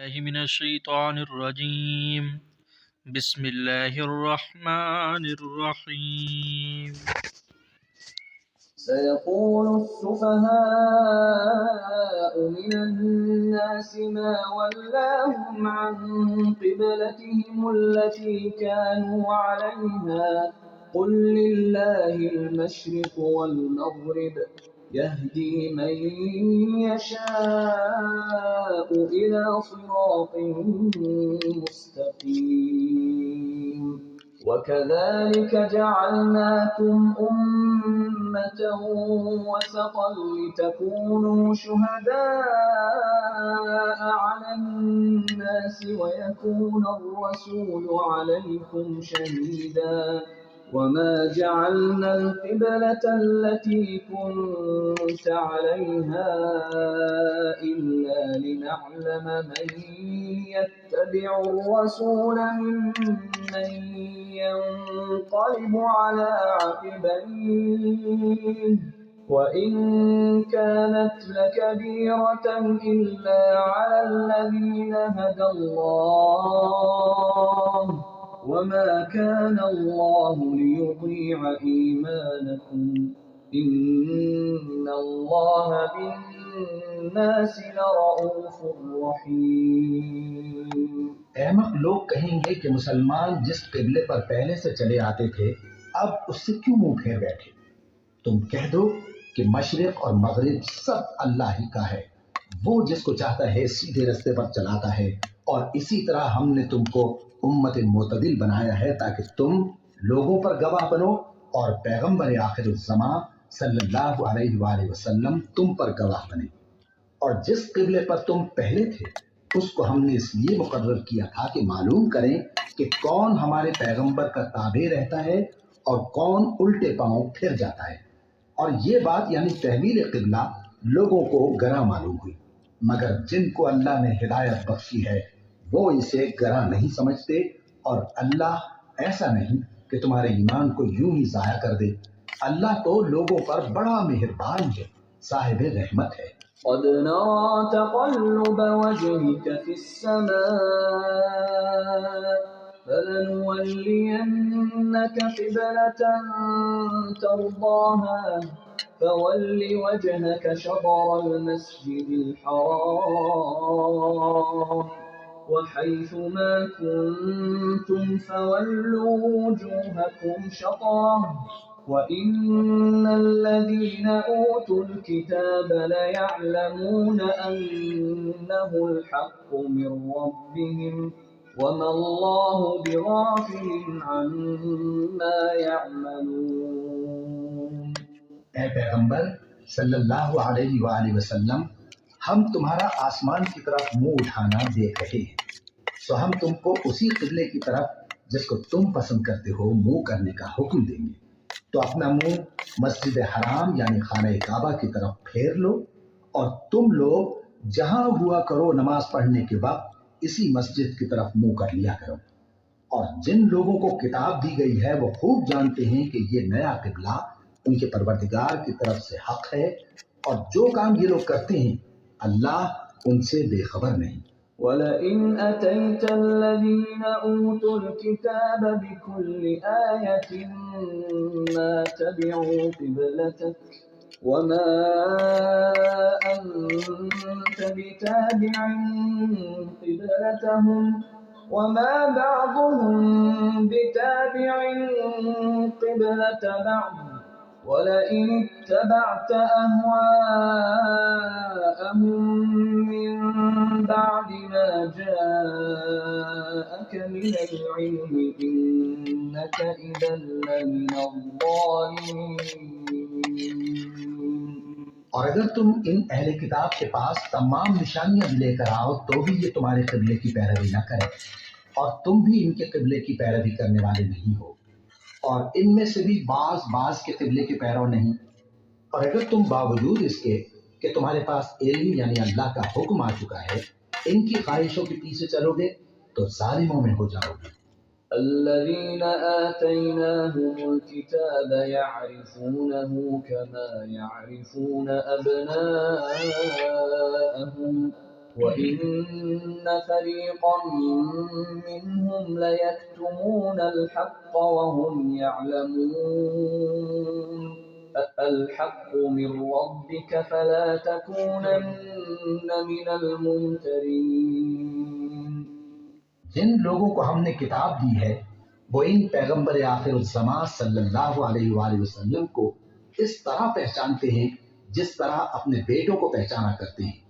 الله من الشيطان الرجيم. بسم الله الرحمن الرحيم. سيقول السفهاء من الناس ما ولاهم عن قبلتهم التي كانوا عليها قل لله المشرق والمغرب يهدي من يشاء إلى صراط مستقيم وكذلك جعلناكم أمة وسطا لتكونوا شهداء على الناس ويكون الرسول عليكم شهيدا وما جعلنا القبلة التي كنت عليها إلا لنعلم من يتبع الرسول ممن ينقلب على عقبيه وإن كانت لكبيرة إلا على الذين هدى الله وما كان الله ليضيع إيمانكم إن الله بالناس لرؤوف رحيم۔ احمق لوگ کہیں گے کہ مسلمان جس قبلے پر پہلے سے چلے آتے تھے اب اس سے کیوں منہ پھیر بیٹھے؟ تم کہہ دو کہ مشرق اور مغرب سب اللہ ہی کا ہے، وہ جس کو چاہتا ہے سیدھے رستے پر چلاتا ہے، اور اسی طرح ہم نے تم کو امت معتدل بنایا ہے تاکہ تم لوگوں پر گواہ بنو اور پیغمبر آخر الزمان صلی اللہ علیہ وآلہ وسلم تم پر گواہ بنے۔ اور جس قبلے پر تم پہلے تھے اس کو ہم نے اس لیے مقرر کیا تھا کہ معلوم کریں کہ کون ہمارے پیغمبر کا تابع رہتا ہے اور کون الٹے پاؤں پھر جاتا ہے۔ اور یہ بات یعنی تحویل قبلہ لوگوں کو گراں معلوم ہوئی، مگر جن کو اللہ نے ہدایت بخشی ہے وہ اسے گراں نہیں سمجھتے، اور اللہ ایسا نہیں کہ تمہارے ایمان کو یوں ہی ضائع کر دے۔ اللہ تو لوگوں پر بڑا مہربان ہے، صاحب رحمت ہے۔ قد نرى تقلب وجهك في السماء فلنولينك قبلة ترضاها فول وجهك شطر المسجد الحرام وحيث ما كنتم فولوا وجوهكم شطره وَإِنَّ الَّذِينَ أُوتُوا الْكِتَابَ لَيَعْلَمُونَ أَنَّهُ الْحَقُّ مِنْ رَبِّهِمْ وَمَا اللَّهُ بِغَافِلٍ عَمَّا يَعْمَلُونَ۔ اے پیغمبر صلی اللہ علیہ وآلہ وسلم، ہم تمہارا آسمان کی طرف منہ اٹھانا دیکھ رہے ہیں، سو ہم تم کو اسی قبلے کی طرف جس کو تم پسند کرتے ہو منہ کرنے کا حکم دیں گے، تو اپنا منہ مسجد حرام یعنی خانہ کعبہ کی طرف پھیر لو، اور تم لوگ جہاں ہوا کرو نماز پڑھنے کے وقت اسی مسجد کی طرف منہ کر لیا کرو۔ اور جن لوگوں کو کتاب دی گئی ہے وہ خوب جانتے ہیں کہ یہ نیا قبلہ ان کے پروردگار کی طرف سے حق ہے، اور جو کام یہ لوگ کرتے ہیں اللہ ان سے بے خبر نہیں۔ وَلَئِنْ أَتَيْتَ الَّذِينَ أُوتُوا الْكِتَابَ بِكُلِّ آيَةٍ مَا تَبِعُوا قِبْلَتَكَ وَمَا أَنْتَ بِتَابِعٍ قِبْلَتَهُمْ وَمَا بَعْضُهُمْ بِتَابِعٍ قِبْلَةَ بَعْضٍ وَلَئِنِ اتَّبَعْتَ أَهْوَاءَهُمْ مِنْ بَعْدِ مَا جَاءَكَ مِنَ الْعِلْمِ إِنَّكَ إِذًا لَمِنَ الظَّالِمِينَ۔ اور اگر تم ان اہل کتاب کے پاس تمام نشانیاں بھی لے کر آؤ تو بھی یہ تمہارے قبلے کی پیروی نہ کرے، اور تم بھی ان کے قبلے کی پیروی کرنے والے نہیں ہو، اور ان میں سے بھی بعض کے قبلے کے پیرو نہیں۔ اور اگر تم باوجود اس کے کہ تمہارے پاس علم یعنی اللہ کا حکم آ چکا ہے ان کی خواہشوں کے پیچھے چلو گے تو ظالموں میں ہو جاؤ گے۔ الذين آتيناهم الكتاب يعرفونه كما يعرفون أبناءهم وَإِنَّ فَرِيقًا مِّنْهُمْ لَيَكْتُمُونَ الْحَقَّ وَهُمْ يَعْلَمُونَ الْحَقُّ مِنْ رَبِّكَ فَلَا تَكُونَنَّ مِنَ الْمُمْتَرِينَ۔ جن لوگوں کو ہم نے کتاب دی ہے وہ ان پیغمبر آخر الزمان صلی اللہ علیہ وآلہ وسلم کو اس طرح پہچانتے ہیں جس طرح اپنے بیٹوں کو پہچانا کرتے ہیں،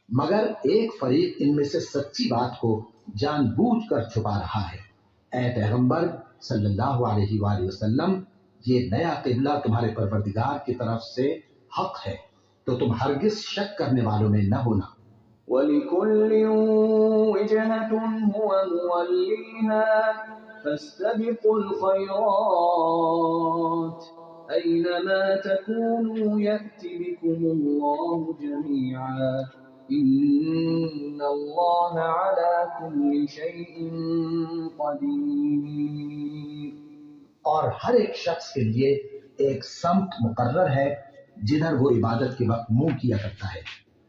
مگر ایک فریق ان میں سے سچی بات کو جان بوجھ کر چھپا رہا ہے۔ اے پیغمبر صلی اللہ علیہ وآلہ وسلم، یہ نیا قبلہ تمہارے پروردگار کی طرف سے حق ہے، تو تم ہرگز شک کرنے والوں میں نہ ہونا۔ وَلِكُلٍّ وِجْهَةٌ هُوَ مُوَلِّيهَا فَاسْتَبِقُوا الْخَيْرَاتِ أَيْنَمَا تَكُونُوا يَأْتِ بِكُمُ اللَّهُ جَمِيعًا إِنَّ اللَّهَ عَلَى كُلِّ شَيْءٍ قَدِيرٌ۔ اور ہر ایک شخص کے لیے ایک سمت مقرر ہے جدھر وہ عبادت کے وقت منہ کیا کرتا ہے،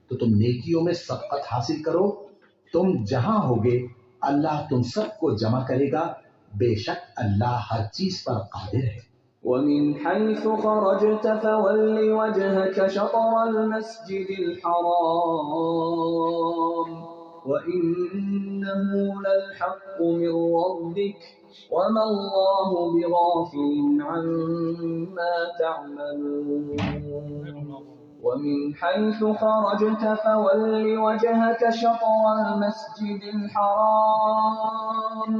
تو تم نیکیوں میں سبقت حاصل کرو، تم جہاں ہوگے اللہ تم سب کو جمع کرے گا، بے شک اللہ ہر چیز پر قادر ہے۔ وَمِنْ حَيْثُ خَرَجْتَ فَوَلِّ وَجْهَكَ شَطْرَ الْمَسْجِدِ الْحَرَامِ وَإِنَّهُ لَلْحَقُّ مِنْ رَبِّكَ وَمَا اللَّهُ بِغَافِلٍ عَمَّا تَعْمَلُونَ۔ وَمِنْ حَيْثُ خَرَجْتَ فَوَلِّ وَجْهَكَ شَطْرَ الْمَسْجِدِ الْحَرَامِ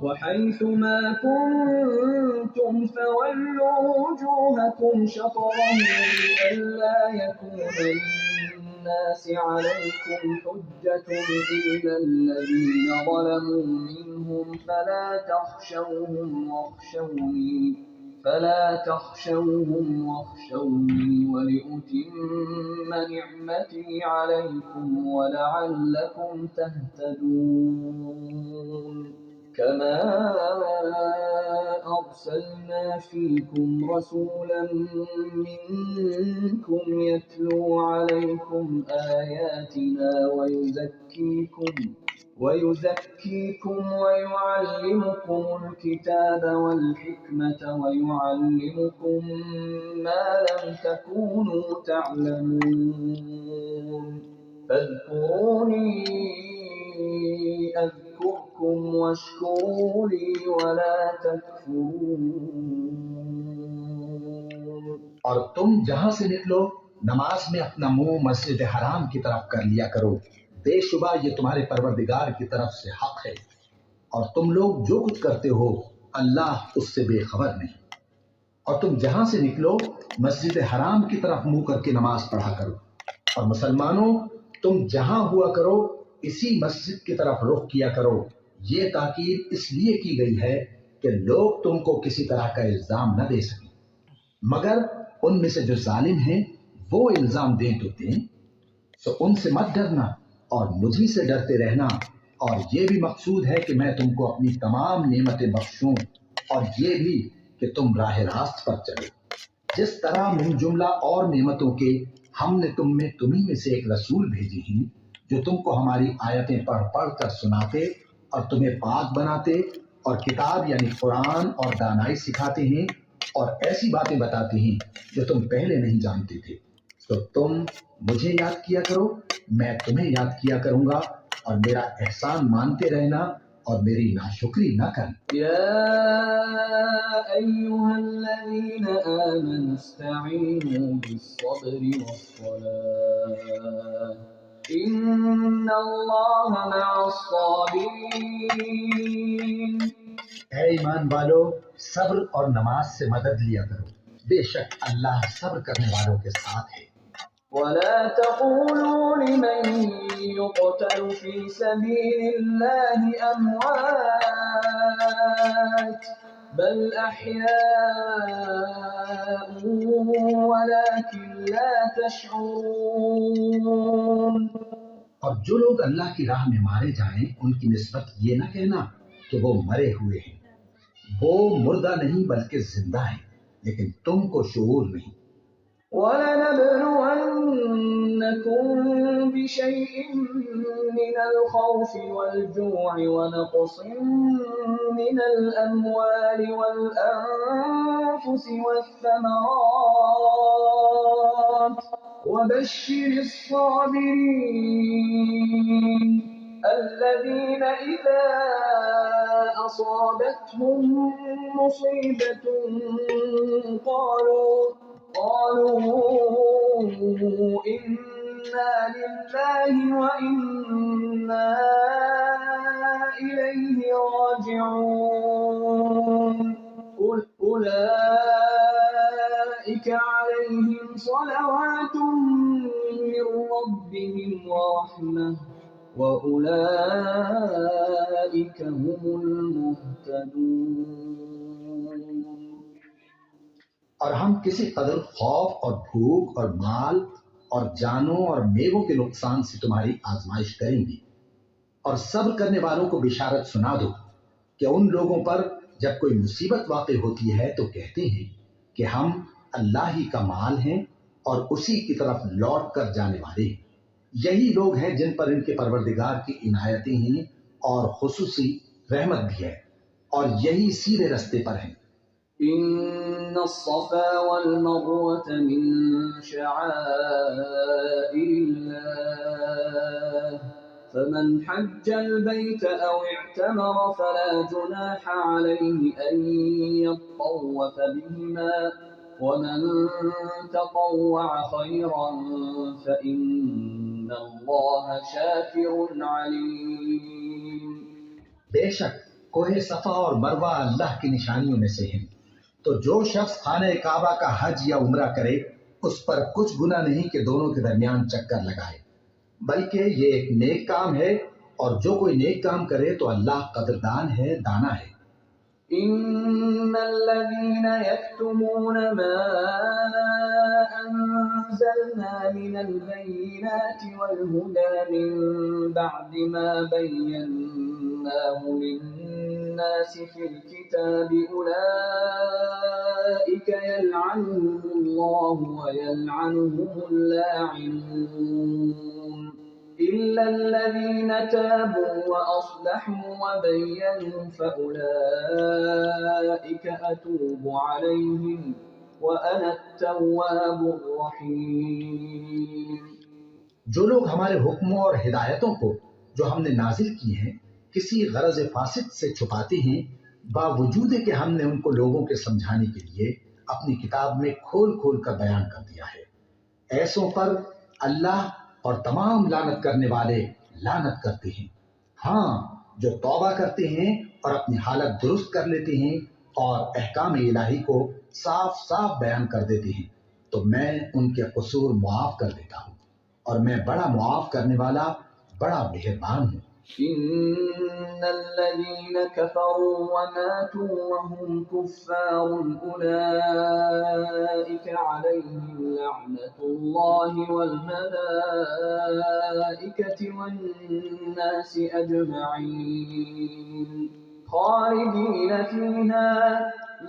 وَحَيْثُ مَا كُنْتُمْ فَوَلُّوا وُجُوهَكُمْ شَطْرَهُ لِئَلَّا يَكُونَ لِلنَّاسِ عَلَيْكُمْ حُجَّةٌ إِلَّا الَّذِينَ ظَلَمُوا مِنْهُمْ فَلَا تَخْشَوْهُمْ وَاخْشَوْنِي وَلِأُتِمَّ نِعْمَتِي عَلَيْكُمْ وَلَعَلَّكُمْ تَهْتَدُونَ۔ كَمَا أَرْسَلْنَا فِيكُمْ رَسُولًا مِّنكُمْ يَتْلُو عَلَيْكُمْ آيَاتِنَا وَيُزَكِّيكُمْ وَيُعَلِّمُكُمُ الْكِتَابَ وَالْحِكْمَةَ وَيُعَلِّمُكُم مَّا لَمْ تَكُونُوا تَعْلَمُونَ۔ فَاذْكُرُونِي أَذْكُرْكُمْ وَاشْكُرُوا لِي وَلَا تَكْفُرُونِ۔ اور تم جہاں سے نکلو نماز میں اپنا منہ مسجد حرام کی طرف کر لیا کرو، بے شبہ یہ تمہارے پروردگار کی طرف سے حق ہے، اور تم لوگ جو کچھ کرتے ہو اللہ اس سے بے خبر نہیں۔ اور تم جہاں سے نکلو مسجد حرام کی طرف منہ کر کے نماز پڑھا کرو، اور مسلمانوں تم جہاں ہوا کرو اسی مسجد کی طرف رخ کیا کرو۔ یہ تاکید اس لیے کی گئی ہے کہ لوگ تم کو کسی طرح کا الزام نہ دے سکیں، مگر ان میں سے جو ظالم ہیں وہ الزام دیں تو دیں، تو ان سے مت ڈرنا اور مجھی سے ڈرتے رہنا، اور یہ بھی مقصود ہے کہ میں تم کو اپنی تمام نعمتیں بخشوں، اور یہ بھی کہ تم راہ راست پر چلو۔ جس طرح من جملہ اور نعمتوں کے ہم نے تمہیں میں سے ایک رسول بھیجے ہیں جو تم کو ہماری آیتیں پڑھ پڑھ کر سناتے اور تمہیں پاک بناتے اور کتاب یعنی قرآن اور دانائی سکھاتے ہیں اور ایسی باتیں بتاتے ہیں جو تم پہلے نہیں جانتے تھے، تو تم مجھے یاد کیا کرو، میں تمہیں یاد کیا کروں گا، اور میرا احسان مانتے رہنا اور میری ناشکری نہ کرنا۔ يا أيها الذين آمنوا استعينوا بالصبر والصلاة إن الله مع الصابرين۔ اے ایمان والو، صبر اور نماز سے مدد لیا کرو، بے شک اللہ صبر کرنے والوں کے ساتھ ہے۔ ولا تقولوا لمن يقتل في سبيل الله أموات بل أحياء ولكن لا تشعرون۔ اور جو لوگ اللہ کی راہ میں مارے جائیں ان کی نسبت یہ نہ کہنا کہ وہ مرے ہوئے ہیں، وہ مردہ نہیں بلکہ زندہ ہیں، لیکن تم کو شعور نہیں۔ وَلَنَبْلُوَنَّكُم بِشَيْءٍ مِّنَ الْخَوْفِ وَالْجُوعِ وَنَقْصٍ مِّنَ الْأَمْوَالِ وَالْأَنفُسِ وَالثَّمَرَاتِ ۗ وَبَشِّرِ الصَّابِرِينَ الَّذِينَ إِذَا أَصَابَتْهُم مُّصِيبَةٌ قَالُوا إِنَّا لِلَّهِ وَإِنَّا إِلَيْهِ رَاجِعُونَ أُولَٰئِكَ عَلَيْهِمْ صَلَوَاتٌ مِّن رَّبِّهِمْ وَرَحْمَةٌ وَأُولَٰئِكَ هُمُ الْمُهْتَدُونَ۔ اور ہم کسی قدر خوف اور بھوک اور مال اور جانوں اور میووں کے نقصان سے تمہاری آزمائش کریں گے، اور صبر کرنے والوں کو بشارت سنا دو کہ ان لوگوں پر جب کوئی مصیبت واقع ہوتی ہے تو کہتے ہیں کہ ہم اللہ ہی کا مال ہیں اور اسی کی طرف لوٹ کر جانے والے ہیں۔ یہی لوگ ہیں جن پر ان کے پروردگار کی عنایتیں ہیں اور خصوصی رحمت بھی ہے، اور یہی سیدھے رستے پر ہیں۔ إن الصفا والمروة من شعائر الله فمن حج البيت أو اعتمر فلا جناح عليه أن يطوف بهما ومن تطوع خيرا فإن الله شاكر عليم۔ بے شک کوہ صفا اور مروہ اللہ کی نشانیوں میں سے ہیں، تو جو شخص خانہ کعبہ کا حج یا عمرہ کرے اس پر کچھ گناہ نہیں کہ دونوں کے درمیان چکر لگائے، بلکہ یہ ایک نیک کام ہے، اور جو کوئی نیک کام کرے تو اللہ قدردان ہے، دانا ہے۔ إن الذين يكتمون ما أنزلنا من البينات والهدى من بعد ما بيناه للناس في الكتاب أولئك يلعنهم الله ويلعنهم اللاعنون إلا الذين تابوا وأصلحوا وبينوا فأولئك أتوب عليهم وأنا التواب الرحيم۔ جو لوگ ہمارے حکموں اور ہدایتوں کو جو ہم نے نازل کی ہیں کسی غرض فاسد سے چھپاتے ہیں، باوجود کہ ہم نے ان کو لوگوں کے سمجھانے کے لیے اپنی کتاب میں کھول کھول کر بیان کر دیا ہے، ایسوں پر اللہ اور تمام لعنت کرنے والے لعنت کرتے ہیں۔ ہاں، جو توبہ کرتے ہیں اور اپنی حالت درست کر لیتے ہیں اور احکام الہی کو صاف صاف بیان کر دیتے ہیں تو میں ان کے قصور معاف کر دیتا ہوں، اور میں بڑا معاف کرنے والا، بڑا مہربان ہوں۔ إن الذين كفروا وماتوا وهم كفار أولئك عليهم لعنة الله والملائكة والناس أجمعين خالدين فيها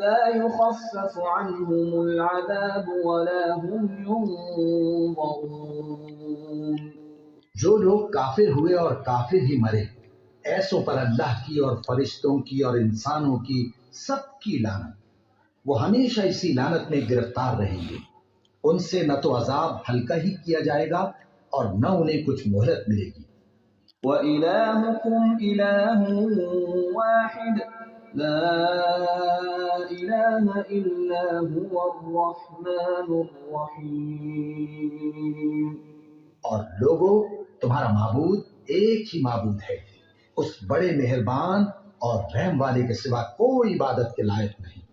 لا يخفف عنهم العذاب ولا هم ينظرون۔ جو لوگ کافر ہوئے اور کافر ہی مرے، ایسوں پر اللہ کی اور فرشتوں کی اور انسانوں کی سب کی لعنت، وہ ہمیشہ اسی لعنت میں گرفتار رہیں گے، ان سے نہ تو عذاب ہلکا ہی کیا جائے گا اور نہ انہیں کچھ مہلت ملے گی۔ وَإِلَٰهُكُمْ إِلَٰهٌ وَاحِدٌ لَا إِلَٰهَ إِلَّا هُوَ الرَّحْمَٰنُ الرَّحِيمُ۔ اور لوگو، تمہارا معبود ایک ہی معبود ہے، اس بڑے مہربان اور رحم والے کے سوا کوئی عبادت کے لائق نہیں۔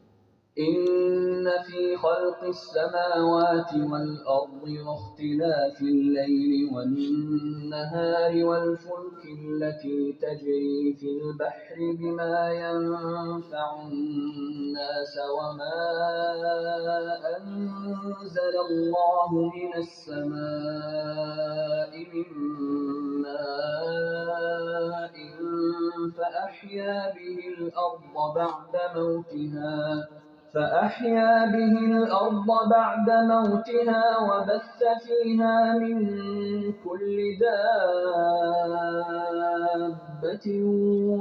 إن في خلق السماوات والأرض واختلاف الليل والنهار والفلك التي تجري في البحر بما ينفع الناس وما أنزل الله من السماء من ماء فأحيا به الأرض بعد موتها فأحيا به الأرض بعد موتها وبث فيها من كل دابة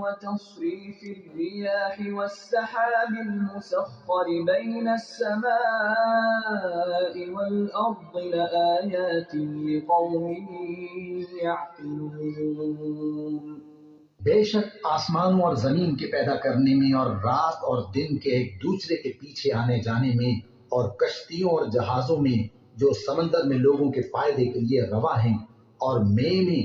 وتصريف الرياح والسحاب المسخر بين السماء والأرض لآيات لقوم يعقلون. بے شک آسمانوں اور زمین کے پیدا کرنے میں اور رات اور دن کے ایک دوسرے کے پیچھے آنے جانے میں اور کشتیوں اور جہازوں میں جو سمندر میں لوگوں کے فائدے کے لیے روا ہیں اور میں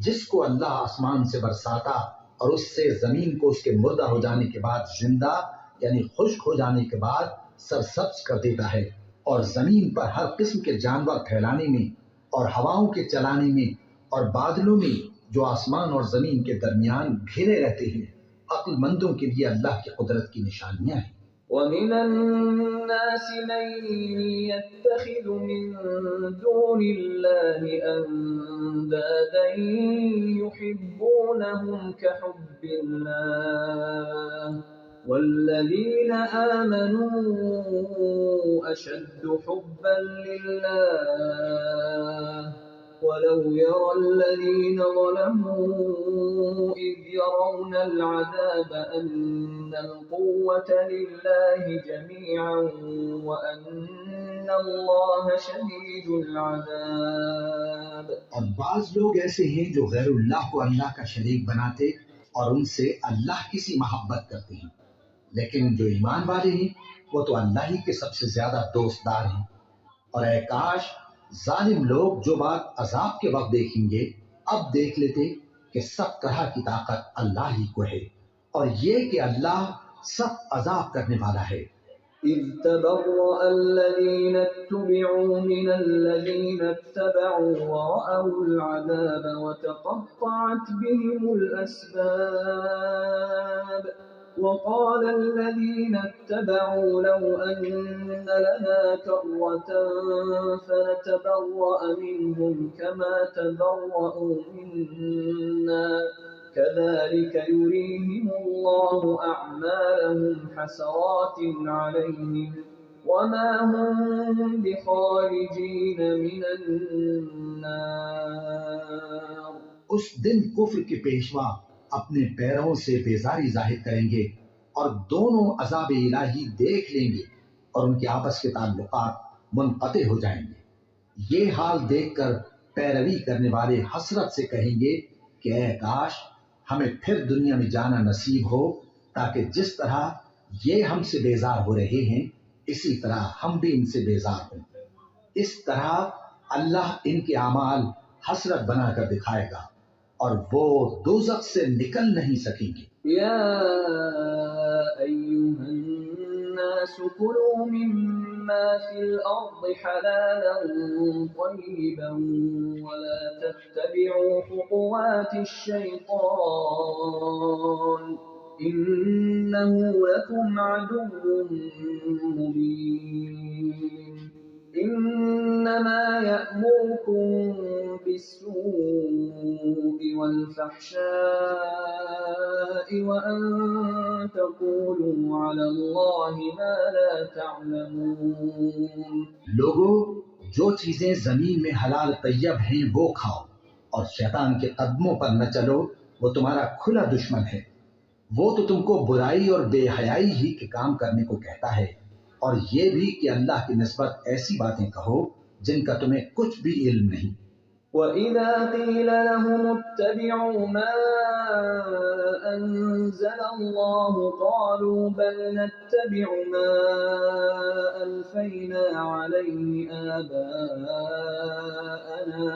جس کو اللہ آسمان سے برساتا اور اس سے زمین کو اس کے مردہ ہو جانے کے بعد زندہ یعنی خشک ہو جانے کے بعد سرسبز کر دیتا ہے اور زمین پر ہر قسم کے جانور پھیلانے میں اور ہواؤں کے چلانے میں اور بادلوں میں جو آسمان اور زمین کے درمیان گھرے رہتے ہیں عقل مندوں کے لیے اللہ کی قدرت کی نشانیاں ہیں. وَمِنَ النَّاسِ مَن يَتَّخِذُ مِن دُونِ اللَّهِ أَندَادًا يُحِبُّونَهُمْ كَحُبِّ اللَّهِ وَالَّذِينَ آمَنُوا أَشَدُّ حُبًّا لِلَّهِ وَلَوْ يَرَى الَّذِينَ ظَلَمُوا إِذْ يَرَوْنَ الْعَذَابَ أَنَّ الْقُوَّةَ لِلَّهِ جَمِيعًا وَأَنَّ اللَّهَ شَدِيدُ الْعَذَابِ. اور بعض لوگ ایسے ہیں جو غیر اللہ کو اللہ کا شریک بناتے اور ان سے اللہ کی سی محبت کرتے ہیں، لیکن جو ایمان والے ہیں وہ تو اللہ ہی کے سب سے زیادہ دوست دار ہیں. اور اے کاش ظالم لوگ جو بات عذاب کے وقت دیکھیں گے اب دیکھ لیتے کہ سب طرح کی طاقت اللہ ہی کو ہے اور یہ کہ اللہ سخت عذاب کرنے والا ہے. إِذْ تَبَرَّأَ الَّذِينَ اتُّبِعُوا مِنَ الَّذِينَ اتَّبَعُوا وَرَأَوُا الْعَذَابَ وَتَقَطَّعَتْ بِهِمُ الْأَسْبَابُ. وَقَالَ الَّذِينَ اتَّبَعُوا لَوْ أَنَّ لَنَا كَرَّةً فَنَتَبَرَّأَ مِنْهُمْ كَمَا تَبَرَّؤُوا مِنَّا كَذَلِكَ يُرِيهِمُ اللَّهُ أَعْمَالَهُمْ حَسَرَاتٍ عَلَيْهِمْ وَمَا هُمْ بِخَارِجِينَ مِنَ النَّارِ. اس دن کفر کے پیشوا اپنے پیروں سے بیزاری ظاہر کریں گے اور دونوں عذاب الہی دیکھ لیں گے اور ان کے آپس کے تعلقات منقطع ہو جائیں گے. یہ حال دیکھ کر پیروی کرنے والے حسرت سے کہیں گے کہ اے کاش ہمیں پھر دنیا میں جانا نصیب ہو تاکہ جس طرح یہ ہم سے بیزار ہو رہے ہیں اسی طرح ہم بھی ان سے بیزار ہوں. اس طرح اللہ ان کے اعمال حسرت بنا کر دکھائے گا اور وہ دوزخ سے نکل نہیں سکیں گے. يا أيها الناس كلوا مما في الأرض حلالا طيبا ولا تتبعوا خطوات الشيطان إنه لكم عدو مبين. إنما يأمركم بالسوء والفحشاء وأن تقولوا على الله ما لا تعلمون. لوگو جو چیزیں زمین میں حلال طیب ہیں وہ کھاؤ اور شیطان کے قدموں پر نہ چلو، وہ تمہارا کھلا دشمن ہے. وہ تو تم کو برائی اور بے حیائی ہی کے کام کرنے کو کہتا ہے اور یہ بھی کہ اللہ کی نسبت ایسی باتیں کہو جن کا تمہیں کچھ بھی علم نہیں. وَإِذَا قِيلَ لَهُمُ اتَّبِعُوا مَا أَنزَلَ اللَّهُ قَالُوا بَلْ نَتَّبِعُ مَا أَلْفَيْنَا عَلَيْهِ آبَاءَنَا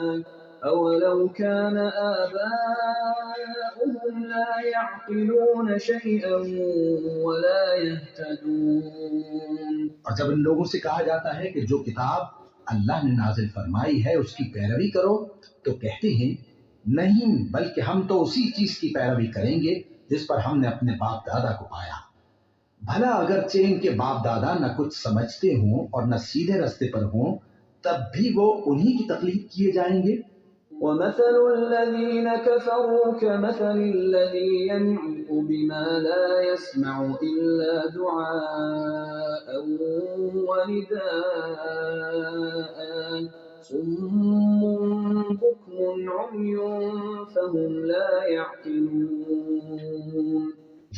أَوَلَوْ كَانَ آبَاؤُهُمْ لَا يَعْقِلُونَ شَيْئًا وَلَا يَهْتَدُونَ. اور جب ان لوگوں سے کہا جاتا ہے کہ جو کتاب اللہ نے نازل فرمائی ہے اس کی پیروی کرو تو کہتے ہیں نہیں، بلکہ ہم تو اسی چیز کی پیروی کریں گے جس پر ہم نے اپنے باپ دادا کو پایا. بھلا اگرچہ ان کے باپ دادا نہ کچھ سمجھتے ہوں اور نہ سیدھے رستے پر ہوں تب بھی وہ انہی کی تقلید کیے جائیں گے. ومثل الذين كفروا كمثل الذي ينعق بما لا يسمع إلا دعاء ونداء صم بكم عمي فهم لا يعقلون۔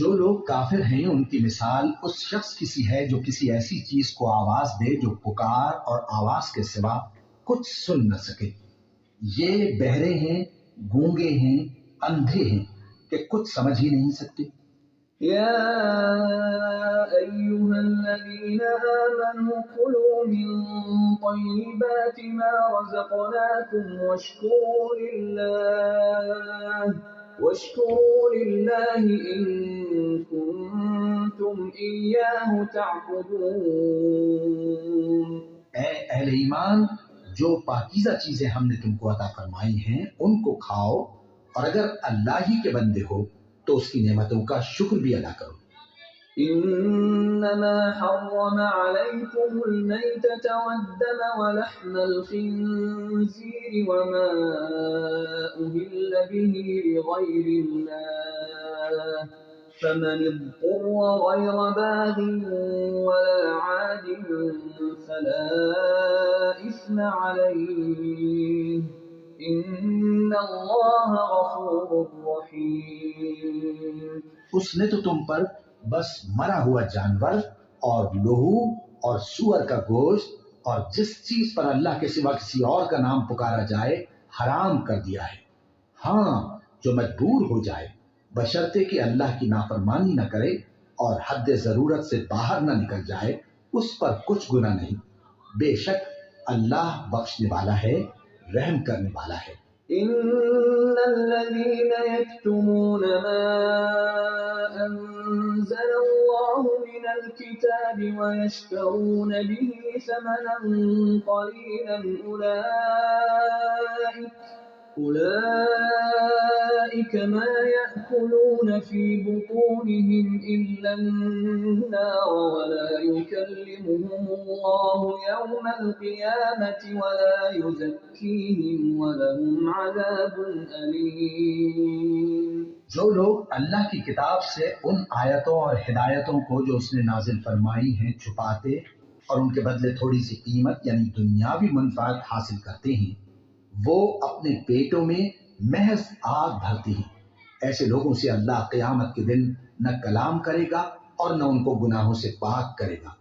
جو لوگ کافر ہیں ان کی مثال اس شخص کی سی ہے جو کسی ایسی چیز کو آواز دے جو پکار اور آواز کے سوا کچھ سن نہ سکے۔ یہ بہرے ہیں، گونگے ہیں، اندھے ہیں کہ کچھ سمجھ ہی نہیں سکتے۔ يا أيها الذين آمنوا كلوا من طيبات ما رزقناكم واشكروا لله إن كنتم إياه تعبدون۔ اے اہل ایمان، جو پاکیزہ چیزیں ہم نے تم کو عطا فرمائی ہیں ان کو کھاؤ، اور اگر اللہ ہی کے بندے ہو تو اس کی نعمتوں کا شکر بھی ادا کرو۔ إنما حرم عليكم الميتة والدم ولحم الخنزير وما أهل به لغير الله فمن اضطر غير باغ ولا عاد فلا إثم عليه إن الله غفور رحيم۔ اس نے تو تم پر بس مرا ہوا جانور اور لہو اور سور کا گوشت اور جس چیز پر اللہ کے سوا کسی اور کا نام پکارا جائے حرام کر دیا ہے، ہاں جو مجبور ہو جائے بشرطے کہ اللہ کی نافرمانی نہ کرے اور حد ضرورت سے باہر نہ نکل جائے اس پر کچھ گناہ نہیں، بے شک اللہ بخشنے والا ہے، رحم کرنے والا ہے۔ إن الذين يكتمون ما أنزل الله من الكتاب ويشترون به ثمنا قليلا أولئك ما يأكلون في بطونهم إلا النار ولا يكلمهم الله يوم القيامة ولا يزكيهم ولهم عذاب أليم۔ جو لوگ اللہ کی کتاب سے ان آیتوں اور ہدایتوں کو جو اس نے نازل فرمائی ہیں چھپاتے اور ان کے بدلے تھوڑی سی قیمت یعنی دنیاوی منفعت حاصل کرتے ہیں، وہ اپنے پیٹوں میں محض آگ بھرتے ہیں، ایسے لوگوں سے اللہ قیامت کے دن نہ کلام کرے گا اور نہ ان کو گناہوں سے پاک کرے گا،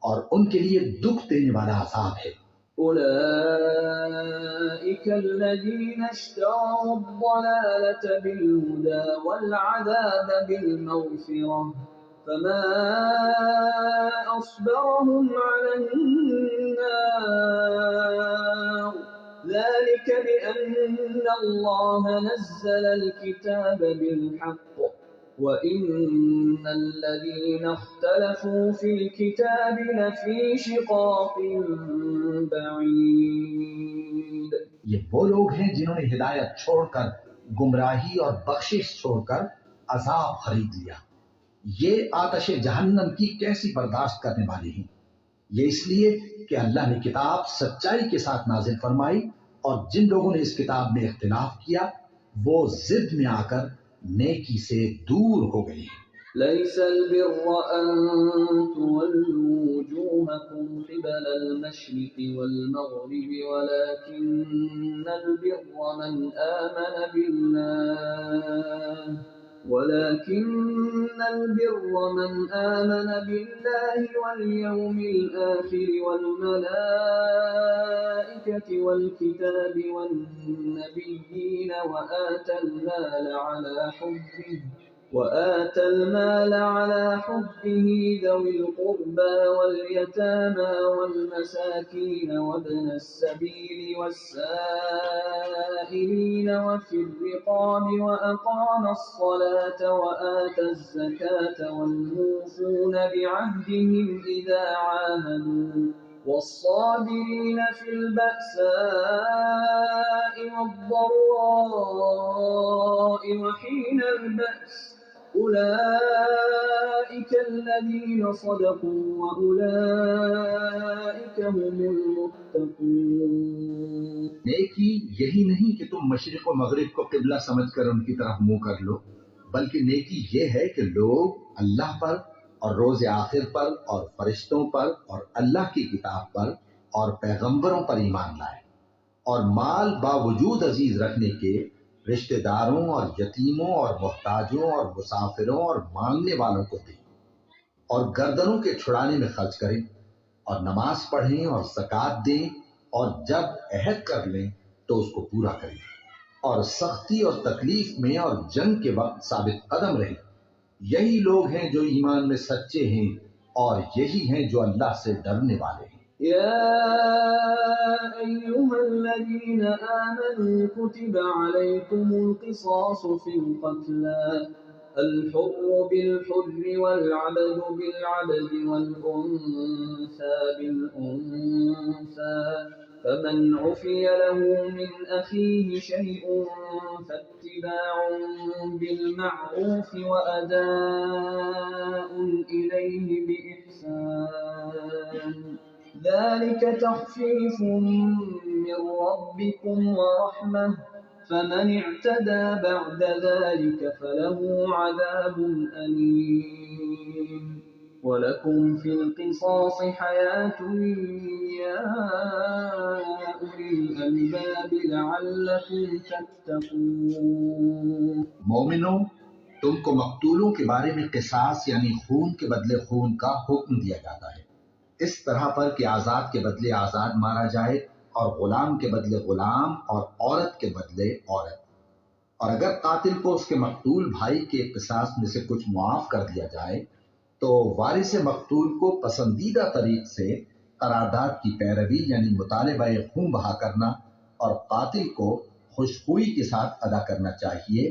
اور ان کے لیے دکھ دینے والا عذاب ہے۔ أولئك الذين اشتروا الضلالة بالهدى والعذاب بالمغفرة فما أصبرهم على النار ذلك بأن الله نزل الكتاب بالحق وإن الذين اختلفوا في الكتاب لفي شقاق بعيد۔ یہ وہ لوگ ہیں جنہوں نے ہدایت چھوڑ کر گمراہی اور بخشش چھوڑ کر عذاب خرید لیا، یہ آتش جہنم کی کیسی برداشت کرنے والے ہیں۔ یہ اس لیے کہ اللہ نے کتاب سچائی کے ساتھ نازل فرمائی اور جن لوگوں نے اس کتاب میں اختلاف کیا وہ ضد میں آ کر نیکی سے دور ہو گئے ہیں۔ ليس البر أن تولوا وجوهكم قبل المشرق والمغرب ولكن البر من آمن بالله واليوم الآخر والملائكة والكتاب والنبيين وآتى المال على حبه ذوي القربى واليتامى والمساكين وابن السبيل والسائلين وفي الرقاب وأقام الصلاة وآتى الزكاة والموفون بعهدهم إذا عاهدوا والصابرين في البأساء والضراء وحين البأس أولئك الذين صدقوا وأولئك هم المتقون۔ نیکی یہی نہیں کہ تم مشرق و مغرب کو قبلہ سمجھ کر ان کی طرف منہ کر لو، بلکہ نیکی یہ ہے کہ لوگ اللہ پر اور روز آخر پر اور فرشتوں پر اور اللہ کی کتاب پر اور پیغمبروں پر ایمان لائے، اور مال باوجود عزیز رکھنے کے رشتہ داروں اور یتیموں اور محتاجوں اور مسافروں اور مانگنے والوں کو دیں، اور گردنوں کے چھڑانے میں خرچ کریں، اور نماز پڑھیں اور زکوٰۃ دیں، اور جب عہد کر لیں تو اس کو پورا کریں، اور سختی اور تکلیف میں اور جنگ کے وقت ثابت قدم رہیں۔ یہی لوگ ہیں جو ایمان میں سچے ہیں، اور یہی ہیں جو اللہ سے ڈرنے والے ہیں۔ يا أيها الذين آمنوا كتب عليكم القصاص في القتلى، الحر بالحر والعبد بالعبد والأنثى بالأنثى، فمن عفي له من أخيه شيء فاتباع بالمعروف وأداء إليه بإحسان، ذلك تخفيف من ربكم ورحمة، فمن اعتدى بعد ذلك فله عذاب أليم، ولكم في القصاص حياة يا أولي الألباب لعلكم تتقون۔ مومنوں، تم کو مقتولوں کے بارے میں قصاص یعنی خون کے بدلے خون کا حکم دیا جاتا ہے، اس طرح پر کہ آزاد کے بدلے آزاد مارا جائے، اور غلام کے بدلے غلام، اور عورت کے بدلے عورت۔ اور اگر قاتل کو اس کے مقتول بھائی کے قصاص میں سے کچھ معاف کر دیا جائے تو وارث مقتول کو پسندیدہ طریق سے قرارداد کی پیروی یعنی مطالبہ خون بہا کرنا اور قاتل کو خوشخوئی کے ساتھ ادا کرنا چاہیے۔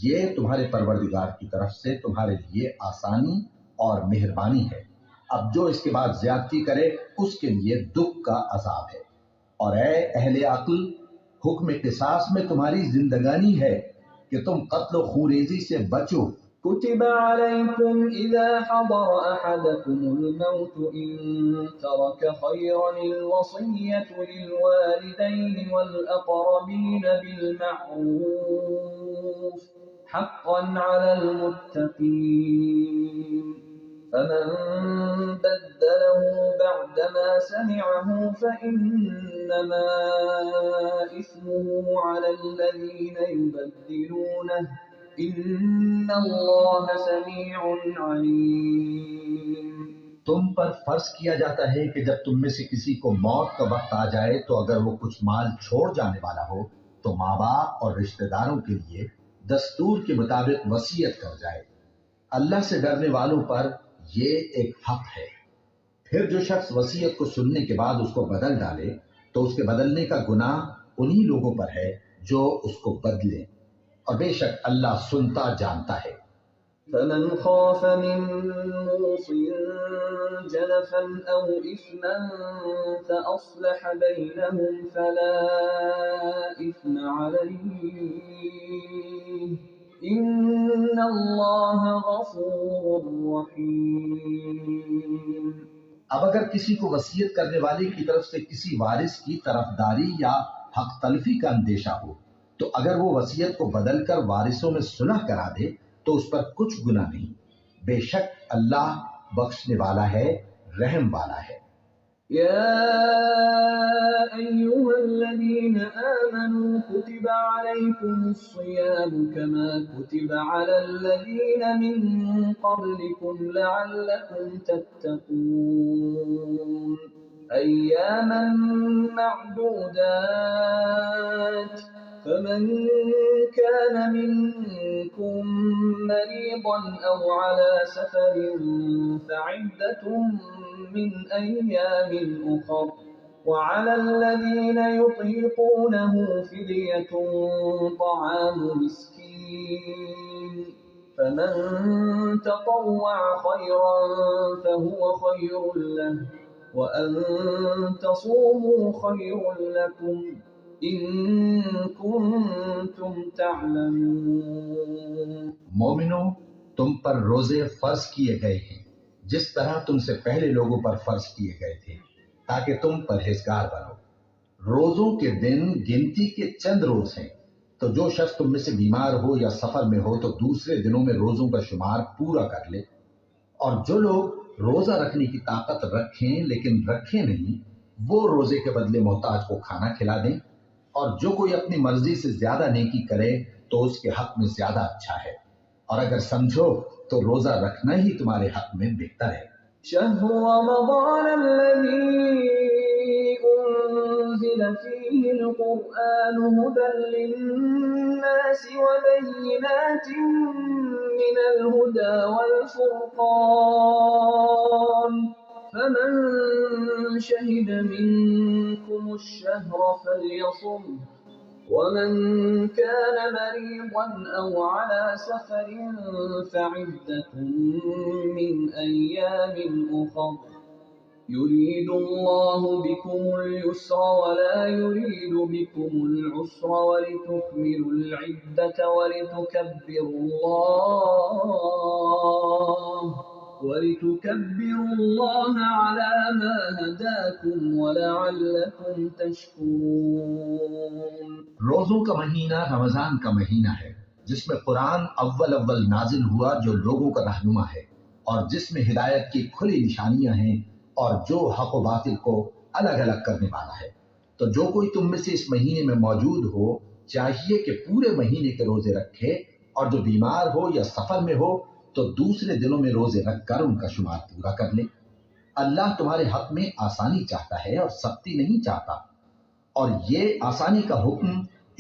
یہ تمہارے پروردگار کی طرف سے تمہارے لیے آسانی اور مہربانی ہے۔ اب جو اس کے بعد زیادتی کرے اس کے لیے دکھ کا عذاب ہے۔ اور اے اہل عقل، حکم قصاص میں تمہاری زندگانی ہے کہ تم قتل و خونریزی سے بچو۔ كتب عليكم إذا حضر أحدكم الموت إن ترك خيرا الوصية للوالدين والأقربين بالمعروف حقا على المتقين، فمن بدله بعدما سمعه فإنما إثمه على الذين يبدلونه، إن الله سميع عليم۔ تم پر فرض کیا جاتا ہے کہ جب تم میں سے کسی کو موت کا وقت آ جائے تو اگر وہ کچھ مال چھوڑ جانے والا ہو تو ماں باپ اور رشتہ داروں کے لیے دستور کے مطابق وصیت کر جائے۔ اللہ سے ڈرنے والوں پر یہ ایک حق ہے۔ پھر جو شخص وصیت کو سننے کے بعد اس کو بدل ڈالے تو اس کے بدلنے کا گناہ انہی لوگوں پر ہے جو اس کو بدلیں، اور بے شک اللہ سنتا جانتا ہے۔ فمن خاف من موص جنفا أو إثما فأصلح بينهم فلا إثم عليه، إن الله غفور رحيم۔ اب اگر کسی کو وصیت کرنے والے کی طرف سے کسی وارث کی طرفداری یا حق تلفی کا اندیشہ ہو تو اگر وہ وصیت کو بدل کر وارثوں میں صلح کرا دے تو اس پر کچھ گناہ نہیں، بے شک اللہ بخشنے والا ہے، رحم والا ہے۔ يا أيها الذين آمنوا كتب عليكم الصيام كما كتب على الذين من قبلكم لعلكم تتقون، أياما معدودات، فمن كان منكم مريضا أو على سفر فعدة من أيام أخر، وعلى الذين يطيقونه فدية طعام مسكين، فمن تطوع خيرا فهو خير له، وأن تصوموا خير لكم إن كنتم تعلمون۔ مومنوں، تم پر روزے فرض کیے گئے ہیں جس طرح تم سے پہلے لوگوں پر فرض کیے گئے تھے تاکہ تم پرہیزگار بنو۔ روزوں کے دن گنتی کے چند روز ہیں، تو جو شخص تم میں سے بیمار ہو یا سفر میں ہو تو دوسرے دنوں میں روزوں کا شمار پورا کر لے۔ اور جو لوگ روزہ رکھنے کی طاقت رکھیں لیکن رکھیں نہیں، وہ روزے کے بدلے محتاج کو کھانا کھلا دیں، اور جو کوئی اپنی مرضی سے زیادہ نیکی کرے تو اس کے حق میں زیادہ اچھا ہے، اور اگر سمجھو تو روزہ رکھنا ہی تمہارے حق میں بہتر ہے۔ شهر رمضان الذي أنزل فيه القرآن هدى للناس وبينات من الهدى والفرقان فمن شهد منكم الشهر فليصم ومن كان مريضا أو على سفر فعدة من أيام أخر يريد الله بكم اليسر ولا يريد بكم العسر ولتكملوا العدة ولتكبروا الله على ما هداكم ولعلكم تشكرون۔ روزوں کا مہینہ رمضان کا مہینہ ہے جس میں قرآن اول نازل ہوا جو لوگوں کا رہنما ہے اور جس میں ہدایت کی کھلی نشانیاں ہیں اور جو حق و باطل کو الگ الگ کرنے والا ہے۔ تو جو کوئی تم میں سے اس مہینے میں موجود ہو چاہیے کہ پورے مہینے کے روزے رکھے، اور جو بیمار ہو یا سفر میں ہو تو دوسرے دنوں میں روزے رکھ کر ان کا شمار پورا کر لے۔ اللہ تمہارے حق میں آسانی چاہتا ہے اور سختی نہیں چاہتا، اور یہ آسانی کا حکم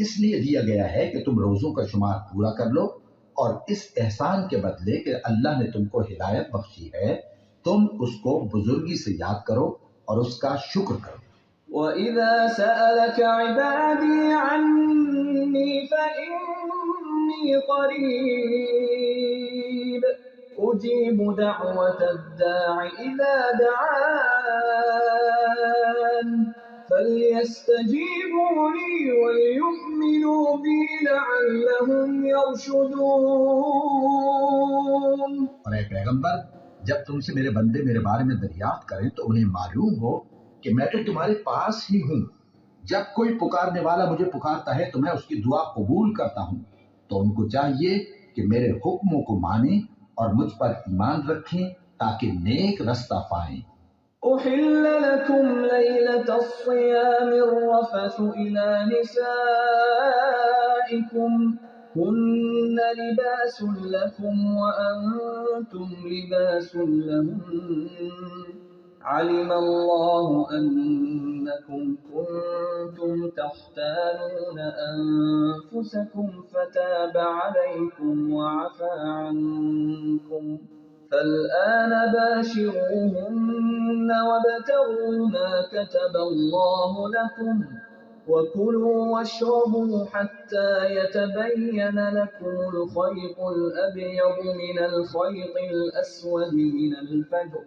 اس لیے دیا گیا ہے کہ تم روزوں کا شمار پورا کر لو، اور اس احسان کے بدلے کہ اللہ نے تم کو ہدایت بخشی ہے تم اس کو بزرگی سے یاد کرو اور اس کا شکر کرو۔ وَإِذَا سَأَلَكَ عِبَادِي عَنِّي فَإِنِّي قَرِيبٌ أُجِيبُ دَعْوَةَ الدَّاعِ إِذَا دَعَانِ فَلْيَسْتَجِيبُوا لِي وَلْيُؤْمِنُوا بِي لَعَلَّهُمْ يَرْشُدُونَ۔ اور اے پیغمبر، جب تم سے میرے بندے میرے بارے میں دریافت کریں تو انہیں معلوم ہو کہ میں تو تمہارے پاس ہی ہوں۔ جب کوئی پکارنے والا مجھے پکارتا ہے تو میں اس کی دعا قبول کرتا ہوں، تو ان کو چاہیے کہ میرے حکموں کو مانیں اور مجھ پر ایمان رکھیں تاکہ نیک رستہ پائیں۔ أحل لكم ليلة الصيام الرفث إلى نسائكم هن لباس لكم وأنتم لباس لهن علم الله أنكم كنتم تختانون أنفسكم فتاب عليكم وعفى عنكم فالآن باشروهن وابتغوا ما كتب الله لكم وكلوا واشربوا حتى يتبين لكم الخيط الأبيض من الخيط الأسود من الفجر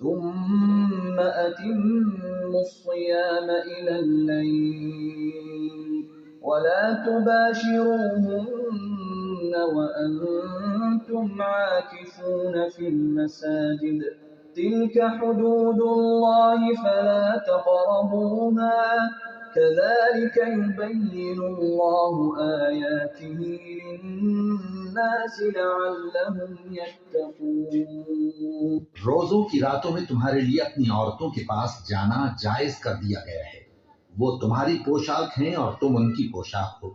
ثم أتموا الصيام إلى الليل ولا تباشروهن وأنتم عاكفون في المساجد تلك حدود الله فلا تقربوها كذلك يبين الله آياته للناس لعلهم يتقون۔ روزوں کی راتوں میں تمہارے لیے اپنی عورتوں کے پاس جانا جائز کر دیا گیا ہے، وہ تمہاری پوشاک ہیں اور تم ان کی پوشاک ہو۔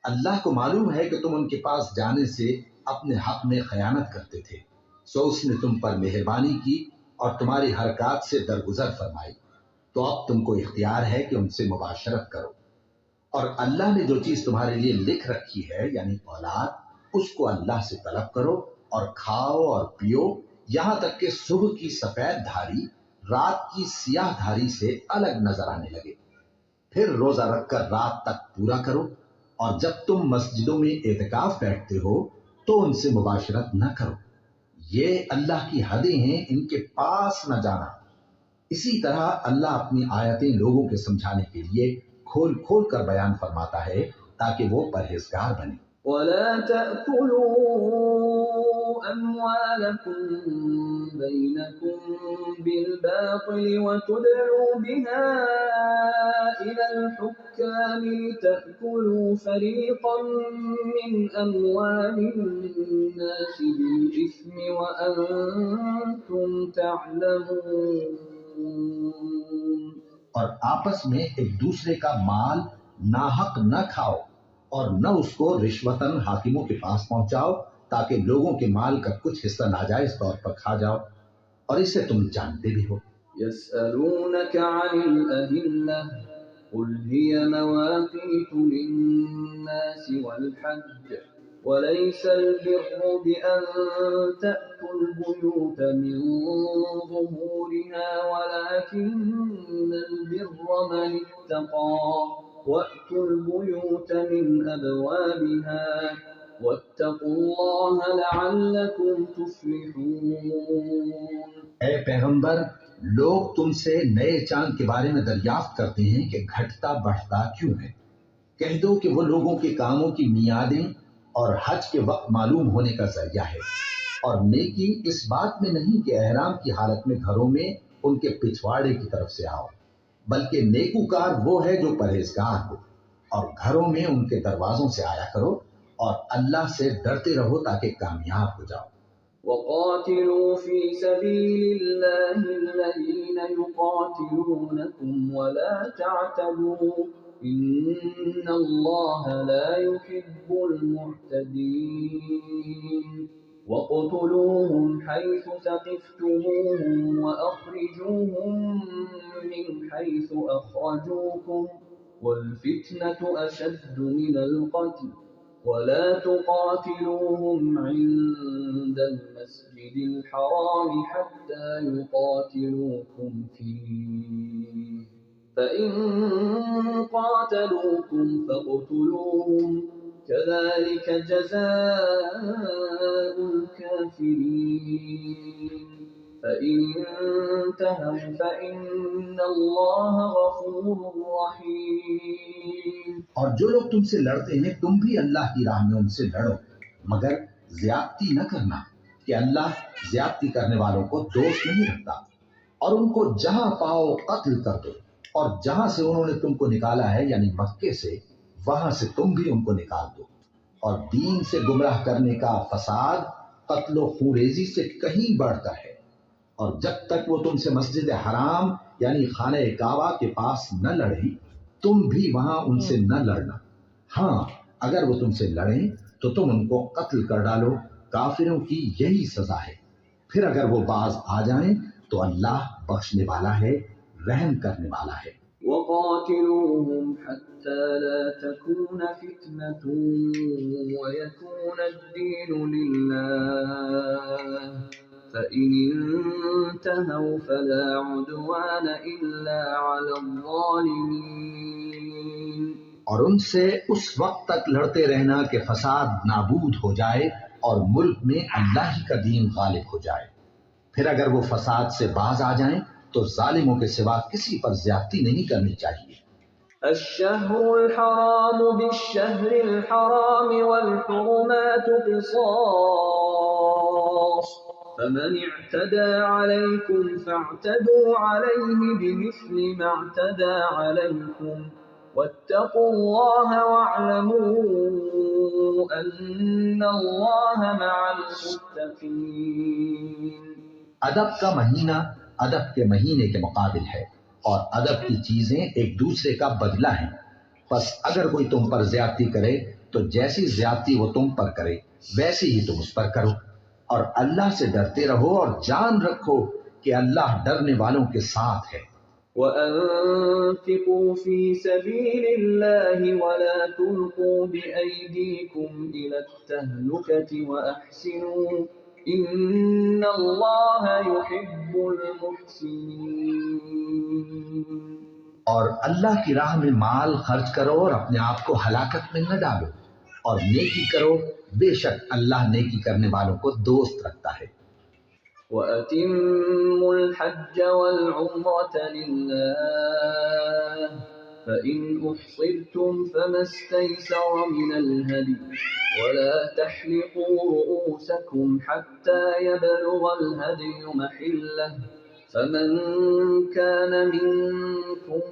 اللہ کو معلوم ہے کہ تم ان کے پاس جانے سے اپنے حق میں خیانت کرتے تھے، سو اس نے تم پر مہربانی کی اور تمہاری حرکات سے درگزر فرمائی، تو اب تم کو اختیار ہے کہ ان سے مباشرت کرو۔ اور اللہ نے جو چیز تمہارے لیے لکھ رکھی ہے یعنی اولاد، اس کو اللہ سے طلب کرو اور کھاؤ اور پیو یہاں تک کہ صبح کی سفید دھاری رات کی سیاہ دھاری سے الگ نظر آنے لگے، پھر روزہ رکھ کر رات تک پورا کرو، اور جب تم مسجدوں میں اعتکاف بیٹھتے ہو تو ان سے مباشرت نہ کرو، یہ اللہ کی حدیں ہیں، ان کے پاس نہ جانا۔ اسی طرح اللہ اپنی آیتیں لوگوں کے سمجھانے کے لیے کھول کھول کر بیان فرماتا ہے تاکہ وہ پرہیزگار بنے۔ ولا تأكلوا أموالكم بينكم بالباطل وتدلوا بها إلى الحكام لتأكلوا فريقا من أموال الناس بالإثم وأنتم تعلمون. اور آپس میں ایک دوسرے کا مال ناحق نہ کھاؤ اور نہ اس کو رشوتاً حاکموں کے پاس پہنچاؤ تاکہ لوگوں کے مال کا کچھ حصہ ناجائز طور پر کھا جاؤ، اور اسے تم جانتے بھی ہو۔ يسألونك عن الأهلة قل هي مواقيت للناس والحج وليس البر بأن تأتوا البيوت من ظهورها ولكن البر من اتقى وأتوا البيوت من أبوابها واتقوا الله لعلكم تفلحون. اے پیغمبر، لوگ تم سے نئے چاند کے بارے میں دریافت کرتے ہیں کہ گھٹتا بڑھتا کیوں ہے۔ کہہ دو کہ وہ لوگوں کے کاموں کی میعادیں اور حج کے وقت معلوم ہونے کا ذریعہ ہے، اور نیکی اس بات میں نہیں کہ احرام کی حالت میں گھروں میں ان کے پچھواڑے کی طرف سے آؤ، بلکہ نیکوکار وہ ہے جو پرہیزگار ہو، اور گھروں میں ان کے دروازوں سے آیا کرو اور اللہ سے ڈرتے رہو تاکہ کامیاب ہو جاؤ۔ وقاتلوا في سبيل الله الذين يقاتلونكم ولا تعتدوا إن الله لا يحب المعتدين. واقتلوهم حيث ثقفتموهم وأخرجوهم من حيث أخرجوكم والفتنة أشد من القتل ولا تقاتلوهم عند المسجد الحرام حتى يقاتلوكم فيه فإن قاتلوكم فاقتلوهم كذلك جزاء الكافرين فإن انتهوا فإن الله غفور رحيم. اور جو لوگ تم سے لڑتے ہیں تم بھی اللہ کی راہ میں ان سے لڑو، مگر زیادتی نہ کرنا کہ اللہ زیادتی کرنے والوں کو دوست نہیں رکھتا، اور ان کو جہاں پاؤ قتل کر دو، اور جہاں سے انہوں نے تم کو نکالا ہے یعنی مکے سے وہاں سے تم بھی ان کو نکال دو، اور دین سے گمراہ کرنے کا فساد قتل و خونریزی سے کہیں بڑھتا ہے، اور جب تک وہ تم سے مسجد حرام یعنی خانہ کعبہ کے پاس نہ لڑیں تم بھی وہاں ان سے نہ لڑنا، ہاں اگر وہ تم سے لڑیں تو تم ان کو قتل کر ڈالو، کافروں کی یہی سزا ہے، پھر اگر وہ باز آ جائیں تو اللہ بخشنے والا ہے، رحم کرنے والا ہے۔ وقاتلوهم حتى لا تكون فتنة ويكون الدين لله فإن انتهوا فلا عدوان إلا على الظالمين. اور ان سے اس وقت تک لڑتے رہنا کہ فساد نابود ہو جائے اور ملک میں اللہ ہی کا دین غالب ہو جائے، پھر اگر وہ فساد سے باز آ جائیں تو ظالموں کے سوا کسی پر زیادتی نہیں کرنی چاہیے۔ الشهر الحرام بالشهر الحرام والحرمات قصاص فمن اعتدى عليكم فاعتدوا عليه بمثل ما اعتدى عليكم واتقوا الله واعلموا أن الله مع المتقين. ادب کا مہینہ ادب کے مہینے کے مقابل ہے، اور ادب کی چیزیں ایک دوسرے کا بدلہ ہیں، پس اگر کوئی تم پر زیادتی کرے تو جیسی زیادتی وہ تم پر کرے ویسی ہی تم اس پر کرو، اور اللہ سے ڈرتے رہو اور جان رکھو کہ اللہ ڈرنے والوں کے ساتھ ہے۔ وَأَنفِقُوا فِي سَبِيلِ اللَّهِ وَلَا تُلْقُوا بِأَيْدِيكُمْ إِلَى التَّهْلُكَةِ وَأَحْسِنُوا إِنَّ اللَّهَ يُحِبُّ الْمُحْسِنِينَ. اور اللہ کی راہ میں مال خرچ کرو اور اپنے آپ کو ہلاکت میں نہ ڈالو، اور نیکی کرو، بے شک اللہ نیکی کرنے والوں کو دوست رکھتا ہے۔ وَأَتِمُّوا الْحَجَّ وَالْعُمْرَةَ لِلَّهِ فإن أحصرتم فما استيسر من الهدي ولا تحلقوا رؤوسكم حتى يبلغ الهدي محله فمن كان منكم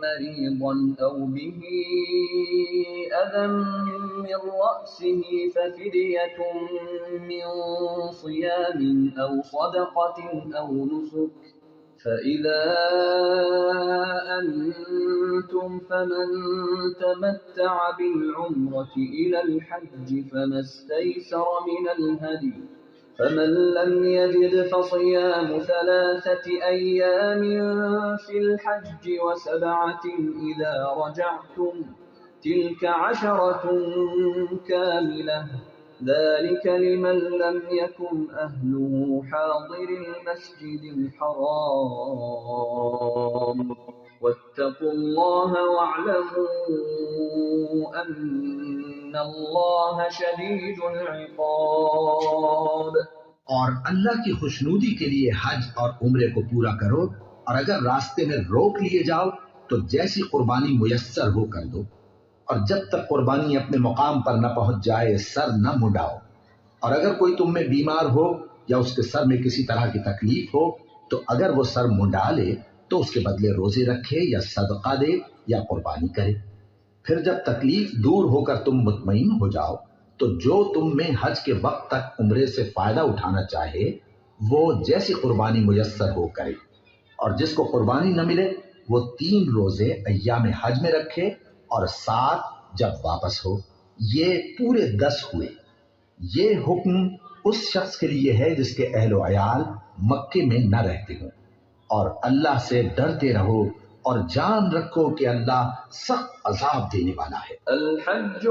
مريضا أو به أذى من رأسه ففدية من صيام أو صدقة أو نسك فإذا أمنتم فمن تمتع بالعمرة إلى الحج فما استيسر من الهدي فمن لم يجد فصيام 3 أيام في الحج و7 إذا رجعتم تلك 10 كاملة ذلك لمن لم يكن أهله حاضر المسجد الحرام واتقوا الله واعلموا أن الله شديد العقاب. اور اللہ کی خوشنودی کے لیے حج اور عمرے کو پورا کرو، اور اگر راستے میں روک لیے جاؤ تو جیسی قربانی میسر ہو کر دو، اور جب تک قربانی اپنے مقام پر نہ پہنچ جائے سر نہ منڈاؤ، اور اگر کوئی تم میں بیمار ہو یا اس کے سر میں کسی طرح کی تکلیف ہو تو اگر وہ سر منڈا لے تو اس کے بدلے روزے رکھے یا صدقہ دے یا قربانی کرے۔ پھر جب تکلیف دور ہو کر تم مطمئن ہو جاؤ تو جو تم میں حج کے وقت تک عمرے سے فائدہ اٹھانا چاہے وہ جیسی قربانی میسر ہو کرے، اور جس کو قربانی نہ ملے وہ 3 روزے ایام حج میں رکھے اور 7 جب واپس ہو، یہ پورے 10 ہوئے۔ یہ حکم اس شخص کے لیے ہے جس کے اہل و عیال مکے میں نہ رہتے ہوں، اور اللہ سے ڈرتے رہو اور جان رکھو کہ اللہ سخت عذاب دینے والا ہے۔ الحج